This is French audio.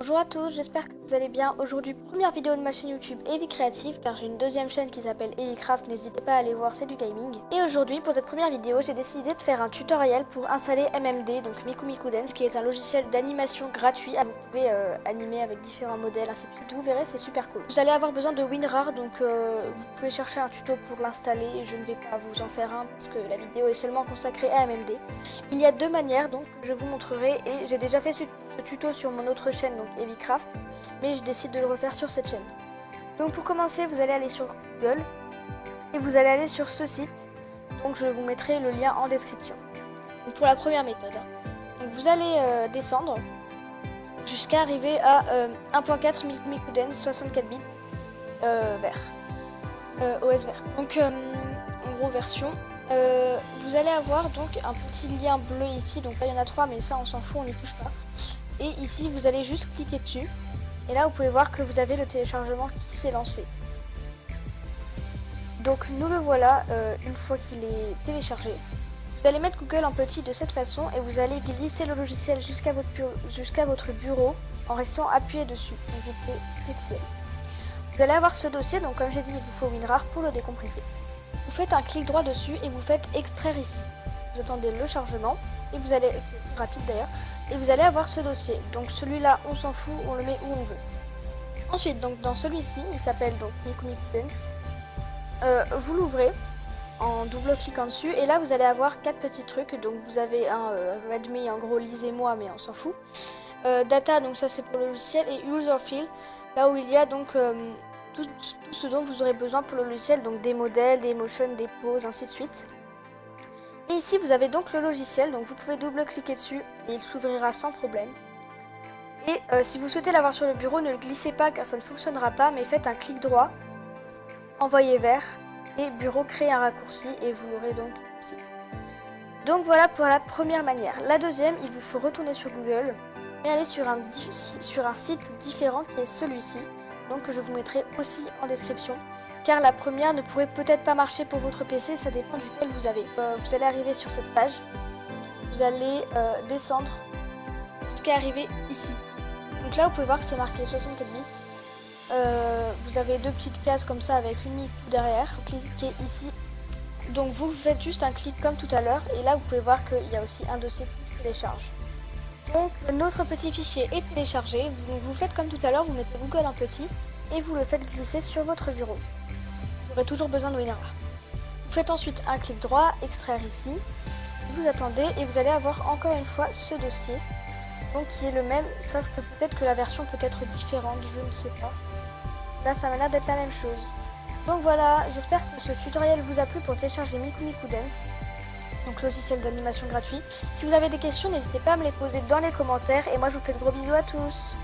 Bonjour à tous, j'espère que vous allez bien. Aujourd'hui, première vidéo de ma chaîne YouTube Evie Creative, car j'ai une deuxième chaîne qui s'appelle Eviecraft, n'hésitez pas à aller voir, c'est du gaming. Et aujourd'hui, pour cette première vidéo, j'ai décidé de faire un tutoriel pour installer MMD, donc Miku Miku Dance, qui est un logiciel d'animation gratuit. Vous pouvez animer avec différents modèles, ainsi de suite. Vous verrez, c'est super cool. Vous allez avoir besoin de WinRAR, donc vous pouvez chercher un tuto pour l'installer. Je ne vais pas vous en faire un, parce que la vidéo est seulement consacrée à MMD. Il y a deux manières, donc, que je vous montrerai, et j'ai déjà fait ce tuto sur mon autre chaîne, donc Eviecraft, mais je décide de le refaire sur cette chaîne. Donc pour commencer, vous allez aller sur Google et vous allez aller sur ce site. Donc je vous mettrai le lien en description. Donc pour la première méthode, donc vous allez descendre jusqu'à arriver à 1.4 Miku Miku Dance 64 bits vert, OS vert. Donc en gros version. Vous allez avoir donc un petit lien bleu ici. Donc là il y en a 3, mais ça on s'en fout, on n'y touche pas. Et ici vous allez juste cliquer dessus et là vous pouvez voir que vous avez le téléchargement qui s'est lancé. Donc nous le voilà une fois qu'il est téléchargé. Vous allez mettre Google en petit de cette façon et vous allez glisser le logiciel jusqu'à votre bureau en restant appuyé dessus. Donc vous pouvez découper. Vous allez avoir ce dossier, donc comme j'ai dit il vous faut WinRAR pour le décompresser. Vous faites un clic droit dessus et vous faites extraire ici. Vous attendez le chargement et vous allez, rapide d'ailleurs, et vous allez avoir ce dossier. Donc celui-là, on s'en fout, on le met où on veut. Ensuite, donc dans celui-ci, il s'appelle donc Miku Miku Dance. Vous l'ouvrez en double-cliquant dessus et là vous allez avoir 4 petits trucs. Donc vous avez un Readme, en gros lisez-moi, mais on s'en fout. Data, donc ça c'est pour le logiciel, et User Field, là où il y a donc tout ce dont vous aurez besoin pour le logiciel, donc des modèles, des motions, des poses, ainsi de suite. Et ici vous avez donc le logiciel, donc vous pouvez double-cliquer dessus et il s'ouvrira sans problème. Et si vous souhaitez l'avoir sur le bureau, ne le glissez pas car ça ne fonctionnera pas, mais faites un clic droit, envoyez vers, et bureau créer un raccourci, et vous l'aurez donc ici. Donc voilà pour la première manière. La deuxième, il vous faut retourner sur Google et aller sur un site différent qui est celui-ci, donc que je vous mettrai aussi en description. Car la première ne pourrait peut-être pas marcher pour votre PC, ça dépend duquel vous avez. Vous allez arriver sur cette page, vous allez descendre jusqu'à arriver ici. Donc là vous pouvez voir que c'est marqué 64 bits. Vous avez deux petites cases comme ça avec une Miku derrière. Vous cliquez ici. Donc vous faites juste un clic comme tout à l'heure et là vous pouvez voir qu'il y a aussi un dossier qui se télécharge. Donc notre petit fichier est téléchargé. Vous faites comme tout à l'heure, vous mettez Google en petit et vous le faites glisser sur votre bureau. Vous aurez toujours besoin de WinRAR. Vous faites ensuite un clic droit, extraire ici, vous attendez et vous allez avoir encore une fois ce dossier, donc qui est le même, sauf que peut-être que la version peut être différente, je ne sais pas. Là ça m'a l'air d'être la même chose. Donc voilà, j'espère que ce tutoriel vous a plu pour télécharger Miku Miku Dance, donc logiciel d'animation gratuit. Si vous avez des questions, n'hésitez pas à me les poser dans les commentaires et moi je vous fais de gros bisous à tous.